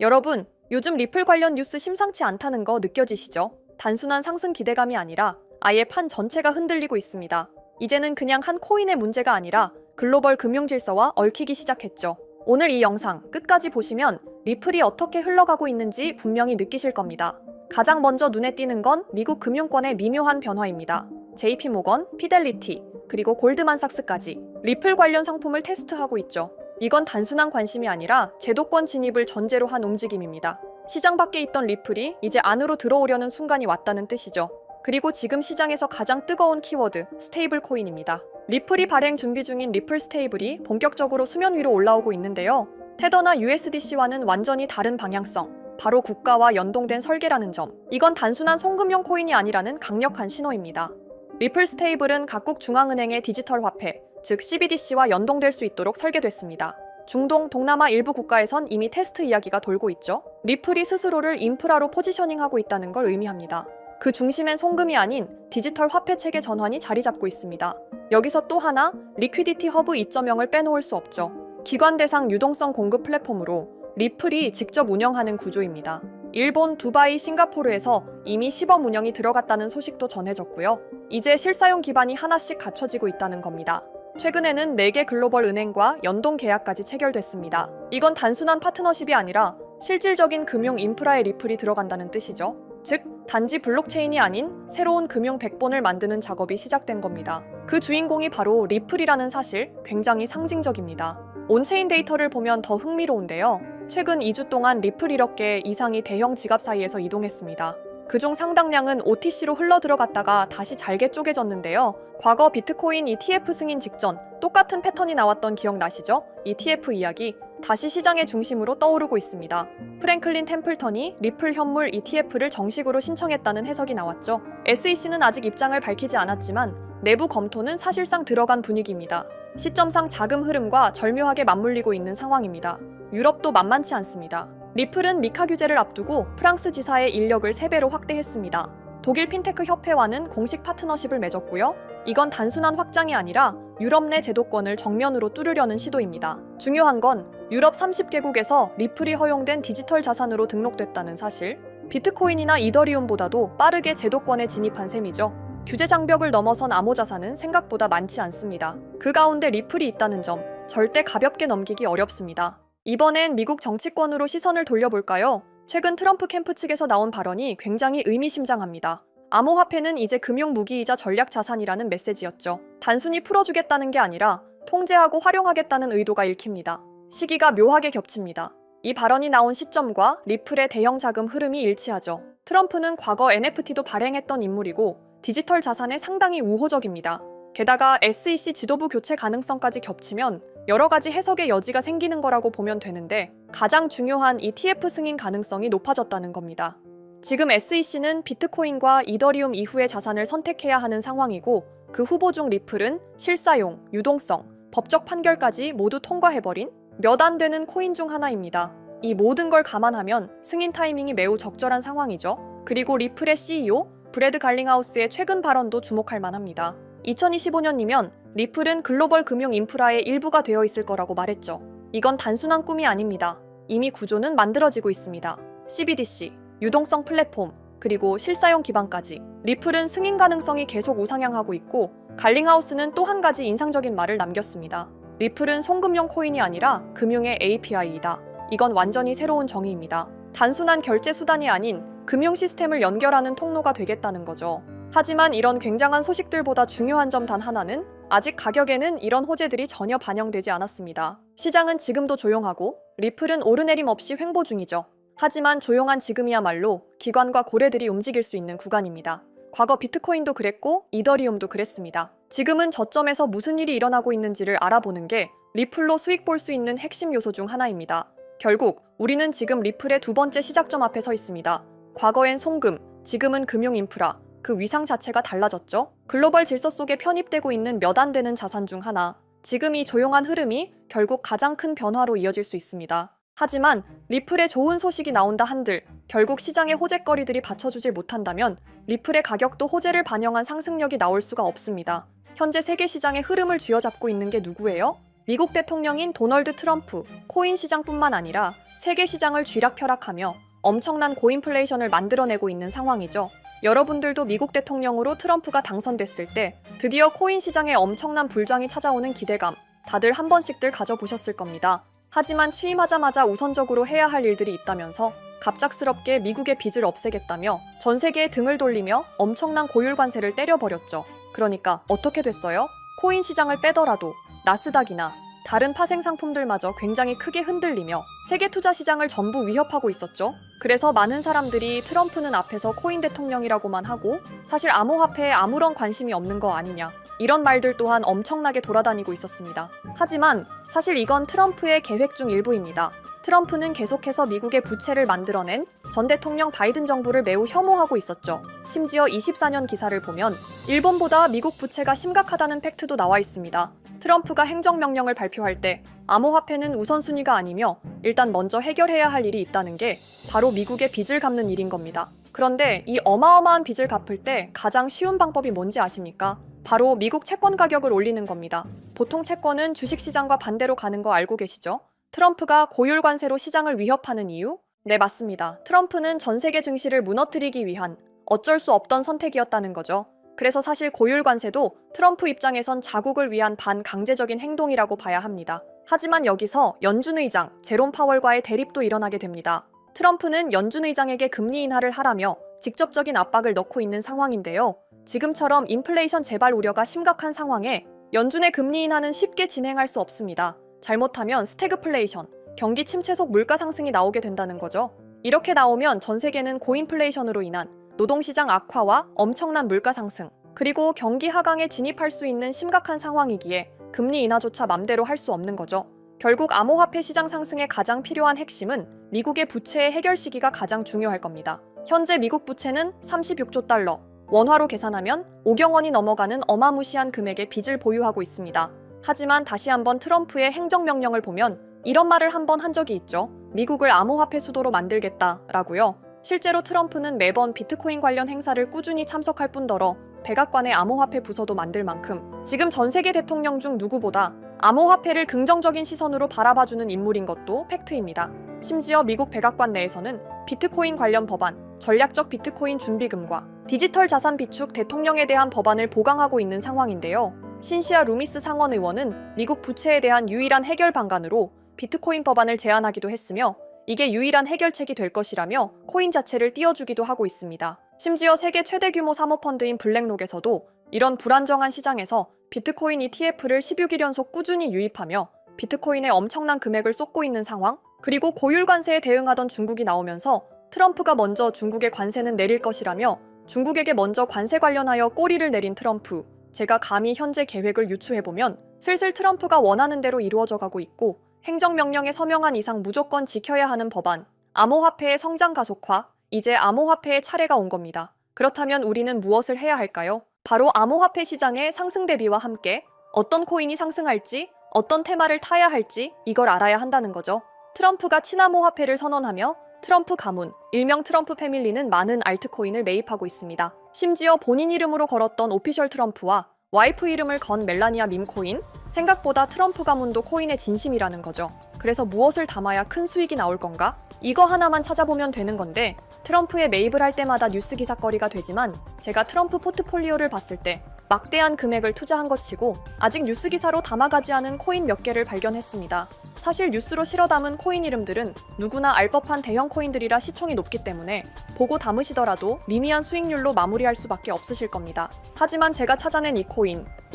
여러분, 요즘 리플 관련 뉴스 심상치 않다는 거 느껴지시죠? 단순한 상승 기대감이 아니라 아예 판 전체가 흔들리고 있습니다. 이제는 그냥 한 코인의 문제가 아니라 글로벌 금융 질서와 얽히기 시작했죠. 오늘 이 영상 끝까지 보시면 리플이 어떻게 흘러가고 있는지 분명히 느끼실 겁니다. 가장 먼저 눈에 띄는 건 미국 금융권의 미묘한 변화입니다. JP모건, 피델리티, 그리고 골드만삭스까지 리플 관련 상품을 테스트하고 있죠. 이건 단순한 관심이 아니라 제도권 진입을 전제로 한 움직임입니다. 시장 밖에 있던 리플이 이제 안으로 들어오려는 순간이 왔다는 뜻이죠. 그리고 지금 시장에서 가장 뜨거운 키워드, 스테이블 코인입니다. 리플이 발행 준비 중인 리플 스테이블이 본격적으로 수면 위로 올라오고 있는데요. 테더나 USDC와는 완전히 다른 방향성, 바로 국가와 연동된 설계라는 점. 이건 단순한 송금용 코인이 아니라는 강력한 신호입니다. 리플 스테이블은 각국 중앙은행의 디지털 화폐, 즉 CBDC와 연동될 수 있도록 설계됐습니다. 중동, 동남아 일부 국가에선 이미 테스트 이야기가 돌고 있죠. 리플이 스스로를 인프라로 포지셔닝하고 있다는 걸 의미합니다. 그 중심엔 송금이 아닌 디지털 화폐 체계 전환이 자리 잡고 있습니다. 여기서 또 하나, 리퀴디티 허브 2.0을 빼놓을 수 없죠. 기관 대상 유동성 공급 플랫폼으로 리플이 직접 운영하는 구조입니다. 일본, 두바이, 싱가포르에서 이미 시범 운영이 들어갔다는 소식도 전해졌고요. 이제 실사용 기반이 하나씩 갖춰지고 있다는 겁니다. 최근에는 4개 글로벌 은행과 연동 계약까지 체결됐습니다. 이건 단순한 파트너십이 아니라 실질적인 금융 인프라에 리플이 들어간다는 뜻이죠. 즉, 단지 블록체인이 아닌 새로운 금융 백본을 만드는 작업이 시작된 겁니다. 그 주인공이 바로 리플이라는 사실, 굉장히 상징적입니다. 온체인 데이터를 보면 더 흥미로운데요. 최근 2주 동안 리플 1억 개 이상이 대형 지갑 사이에서 이동했습니다. 그중 상당량은 OTC로 흘러들어갔다가 다시 잘게 쪼개졌는데요. 과거 비트코인 ETF 승인 직전 똑같은 패턴이 나왔던 기억나시죠? ETF 이야기 다시 시장의 중심으로 떠오르고 있습니다. 프랭클린 템플턴이 리플 현물 ETF를 정식으로 신청했다는 해석이 나왔죠. SEC는 아직 입장을 밝히지 않았지만 내부 검토는 사실상 들어간 분위기입니다. 시점상 자금 흐름과 절묘하게 맞물리고 있는 상황입니다. 유럽도 만만치 않습니다. 리플은 미카 규제를 앞두고 프랑스 지사의 인력을 3배로 확대했습니다. 독일 핀테크 협회와는 공식 파트너십을 맺었고요. 이건 단순한 확장이 아니라 유럽 내 제도권을 정면으로 뚫으려는 시도입니다. 중요한 건 유럽 30개국에서 리플이 허용된 디지털 자산으로 등록됐다는 사실. 비트코인이나 이더리움보다도 빠르게 제도권에 진입한 셈이죠. 규제 장벽을 넘어선 암호자산은 생각보다 많지 않습니다. 그 가운데 리플이 있다는 점 절대 가볍게 넘기기 어렵습니다. 이번엔 미국 정치권으로 시선을 돌려볼까요? 최근 트럼프 캠프 측에서 나온 발언이 굉장히 의미심장합니다. 암호화폐는 이제 금융무기이자 전략자산이라는 메시지였죠. 단순히 풀어주겠다는 게 아니라 통제하고 활용하겠다는 의도가 읽힙니다. 시기가 묘하게 겹칩니다. 이 발언이 나온 시점과 리플의 대형 자금 흐름이 일치하죠. 트럼프는 과거 NFT도 발행했던 인물이고 디지털 자산에 상당히 우호적입니다. 게다가 SEC 지도부 교체 가능성까지 겹치면 여러 가지 해석의 여지가 생기는 거라고 보면 되는데 가장 중요한 ETF 승인 가능성이 높아졌다는 겁니다. 지금 SEC는 비트코인과 이더리움 이후의 자산을 선택해야 하는 상황이고 그 후보 중 리플은 실사용, 유동성, 법적 판결까지 모두 통과해버린 몇 안 되는 코인 중 하나입니다. 이 모든 걸 감안하면 승인 타이밍이 매우 적절한 상황이죠. 그리고 리플의 CEO 브래드 갈링하우스의 최근 발언도 주목할 만합니다. 2025년이면 리플은 글로벌 금융 인프라의 일부가 되어 있을 거라고 말했죠. 이건 단순한 꿈이 아닙니다. 이미 구조는 만들어지고 있습니다. CBDC, 유동성 플랫폼, 그리고 실사용 기반까지. 리플은 승인 가능성이 계속 우상향하고 있고 갈링하우스는 또 한 가지 인상적인 말을 남겼습니다. 리플은 송금용 코인이 아니라 금융의 API이다. 이건 완전히 새로운 정의입니다. 단순한 결제 수단이 아닌 금융 시스템을 연결하는 통로가 되겠다는 거죠. 하지만 이런 굉장한 소식들보다 중요한 점 단 하나는 아직 가격에는 이런 호재들이 전혀 반영되지 않았습니다. 시장은 지금도 조용하고 리플은 오르내림 없이 횡보 중이죠. 하지만 조용한 지금이야말로 기관과 고래들이 움직일 수 있는 구간입니다. 과거 비트코인도 그랬고 이더리움도 그랬습니다. 지금은 저점에서 무슨 일이 일어나고 있는지를 알아보는 게 리플로 수익 볼 수 있는 핵심 요소 중 하나입니다. 결국 우리는 지금 리플의 두 번째 시작점 앞에 서 있습니다. 과거엔 송금, 지금은 금융 인프라. 그 위상 자체가 달라졌죠. 글로벌 질서 속에 편입되고 있는 몇 안 되는 자산 중 하나. 지금 이 조용한 흐름이 결국 가장 큰 변화로 이어질 수 있습니다. 하지만 리플에 좋은 소식이 나온다 한들 결국 시장의 호재거리들이 받쳐주질 못한다면 리플의 가격도 호재를 반영한 상승력이 나올 수가 없습니다. 현재 세계 시장의 흐름을 쥐어잡고 있는 게 누구예요? 미국 대통령인 도널드 트럼프, 코인 시장뿐만 아니라 세계 시장을 쥐락펴락하며 엄청난 고인플레이션을 만들어내고 있는 상황이죠. 여러분들도 미국 대통령으로 트럼프가 당선됐을 때 드디어 코인 시장에 엄청난 불장이 찾아오는 기대감 다들 한 번씩들 가져보셨을 겁니다. 하지만 취임하자마자 우선적으로 해야 할 일들이 있다면서 갑작스럽게 미국의 빚을 없애겠다며 전 세계에 등을 돌리며 엄청난 고율 관세를 때려버렸죠. 그러니까 어떻게 됐어요? 코인 시장을 빼더라도 나스닥이나 다른 파생 상품들마저 굉장히 크게 흔들리며 세계 투자 시장을 전부 위협하고 있었죠. 그래서 많은 사람들이 트럼프는 앞에서 코인 대통령이라고만 하고 사실 암호화폐에 아무런 관심이 없는 거 아니냐, 이런 말들 또한 엄청나게 돌아다니고 있었습니다. 하지만 사실 이건 트럼프의 계획 중 일부입니다. 트럼프는 계속해서 미국의 부채를 만들어낸 전 대통령 바이든 정부를 매우 혐오하고 있었죠. 심지어 24년 기사를 보면 일본보다 미국 부채가 심각하다는 팩트도 나와 있습니다. 트럼프가 행정명령을 발표할 때 암호화폐는 우선순위가 아니며 일단 먼저 해결해야 할 일이 있다는 게 바로 미국의 빚을 갚는 일인 겁니다. 그런데 이 어마어마한 빚을 갚을 때 가장 쉬운 방법이 뭔지 아십니까? 바로 미국 채권 가격을 올리는 겁니다. 보통 채권은 주식시장과 반대로 가는 거 알고 계시죠? 트럼프가 고율 관세로 시장을 위협하는 이유? 네, 맞습니다. 트럼프는 전 세계 증시를 무너뜨리기 위한 어쩔 수 없던 선택이었다는 거죠. 그래서 사실 고율 관세도 트럼프 입장에선 자국을 위한 반강제적인 행동이라고 봐야 합니다. 하지만 여기서 연준 의장 제롬 파월과의 대립도 일어나게 됩니다. 트럼프는 연준 의장에게 금리 인하를 하라며 직접적인 압박을 넣고 있는 상황인데요. 지금처럼 인플레이션 재발 우려가 심각한 상황에 연준의 금리 인하는 쉽게 진행할 수 없습니다. 잘못하면 스태그플레이션, 경기 침체 속 물가 상승이 나오게 된다는 거죠. 이렇게 나오면 전 세계는 고인플레이션으로 인한 노동시장 악화와 엄청난 물가 상승, 그리고 경기 하강에 진입할 수 있는 심각한 상황이기에 금리 인하조차 맘대로 할 수 없는 거죠. 결국 암호화폐 시장 상승에 가장 필요한 핵심은 미국의 부채의 해결 시기가 가장 중요할 겁니다. 현재 미국 부채는 36조 달러, 원화로 계산하면 5경 원이 넘어가는 어마무시한 금액의 빚을 보유하고 있습니다. 하지만 다시 한번 트럼프의 행정명령을 보면 이런 말을 한번 한 적이 있죠. 미국을 암호화폐 수도로 만들겠다라고요. 실제로 트럼프는 매번 비트코인 관련 행사를 꾸준히 참석할 뿐더러 백악관의 암호화폐 부서도 만들 만큼 지금 전 세계 대통령 중 누구보다 암호화폐를 긍정적인 시선으로 바라봐주는 인물인 것도 팩트입니다. 심지어 미국 백악관 내에서는 비트코인 관련 법안, 전략적 비트코인 준비금과 디지털 자산 비축 대통령에 대한 법안을 보강하고 있는 상황인데요. 신시아 루미스 상원 의원은 미국 부채에 대한 유일한 해결 방안으로 비트코인 법안을 제안하기도 했으며 이게 유일한 해결책이 될 것이라며 코인 자체를 띄워주기도 하고 있습니다. 심지어 세계 최대 규모 사모펀드인 블랙록에서도 이런 불안정한 시장에서 비트코인 ETF를 16일 연속 꾸준히 유입하며 비트코인에 엄청난 금액을 쏟고 있는 상황, 그리고 고율 관세에 대응하던 중국이 나오면서 트럼프가 먼저 중국의 관세는 내릴 것이라며 중국에게 먼저 관세 관련하여 꼬리를 내린 트럼프, 제가 감히 현재 계획을 유추해보면 슬슬 트럼프가 원하는 대로 이루어져 가고 있고 행정명령에 서명한 이상 무조건 지켜야 하는 법안, 암호화폐의 성장 가속화, 이제 암호화폐의 차례가 온 겁니다. 그렇다면 우리는 무엇을 해야 할까요? 바로 암호화폐 시장의 상승 대비와 함께 어떤 코인이 상승할지, 어떤 테마를 타야 할지 이걸 알아야 한다는 거죠. 트럼프가 친암호화폐를 선언하며 트럼프 가문, 일명 트럼프 패밀리는 많은 알트코인을 매입하고 있습니다. 심지어 본인 이름으로 걸었던 오피셜 트럼프와 와이프 이름을 건 멜라니아 밈코인, 생각보다 트럼프 가문도 코인의 진심이라는 거죠. 그래서 무엇을 담아야 큰 수익이 나올 건가? 이거 하나만 찾아보면 되는 건데 트럼프에 매입을 할 때마다 뉴스 기사거리가 되지만 제가 트럼프 포트폴리오를 봤을 때 막대한 금액을 투자한 것 치고 아직 뉴스 기사로 담아가지 않은 코인 몇 개를 발견했습니다. 사실 뉴스로 실어 담은 코인 이름들은 누구나 알 법한 대형 코인들이라 시총이 높기 때문에 보고 담으시더라도 미미한 수익률로 마무리할 수밖에 없으실 겁니다. 하지만 제가 찾아낸 이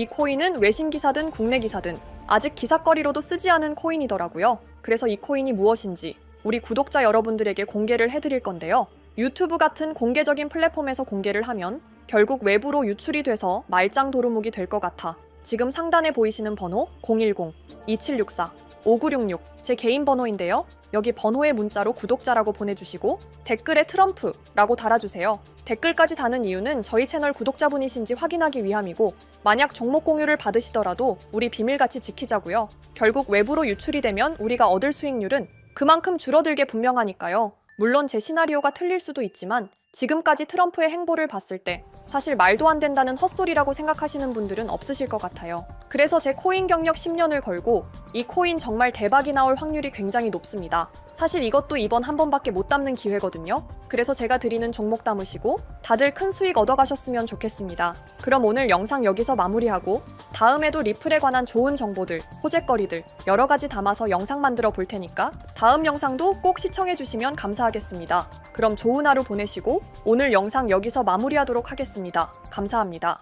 코인은 외신 기사든 국내 기사든 아직 기사거리로도 쓰지 않은 코인이더라고요. 그래서 이 코인이 무엇인지 우리 구독자 여러분들에게 공개를 해드릴 건데요. 유튜브 같은 공개적인 플랫폼에서 공개를 하면 결국 외부로 유출이 돼서 말짱 도루묵이 될 것 같아 지금 상단에 보이시는 번호 010-2764-5966 제 개인 번호인데요. 여기 번호의 문자로 구독자라고 보내주시고 댓글에 트럼프라고 달아주세요. 댓글까지 다는 이유는 저희 채널 구독자분이신지 확인하기 위함이고 만약 종목 공유를 받으시더라도 우리 비밀같이 지키자고요. 결국 외부로 유출이 되면 우리가 얻을 수익률은 그만큼 줄어들게 분명하니까요. 물론 제 시나리오가 틀릴 수도 있지만 지금까지 트럼프의 행보를 봤을 때 사실 말도 안 된다는 헛소리라고 생각하시는 분들은 없으실 것 같아요. 그래서 제 코인 경력 10년을 걸고 이 코인 정말 대박이 나올 확률이 굉장히 높습니다. 사실 이것도 이번 한 번밖에 못 담는 기회거든요. 그래서 제가 드리는 종목 담으시고 다들 큰 수익 얻어가셨으면 좋겠습니다. 그럼 오늘 영상 여기서 마무리하고 다음에도 리플에 관한 좋은 정보들, 호재거리들 여러 가지 담아서 영상 만들어 볼 테니까 다음 영상도 꼭 시청해 주시면 감사하겠습니다. 그럼 좋은 하루 보내시고 오늘 영상 여기서 마무리하도록 하겠습니다. 감사합니다.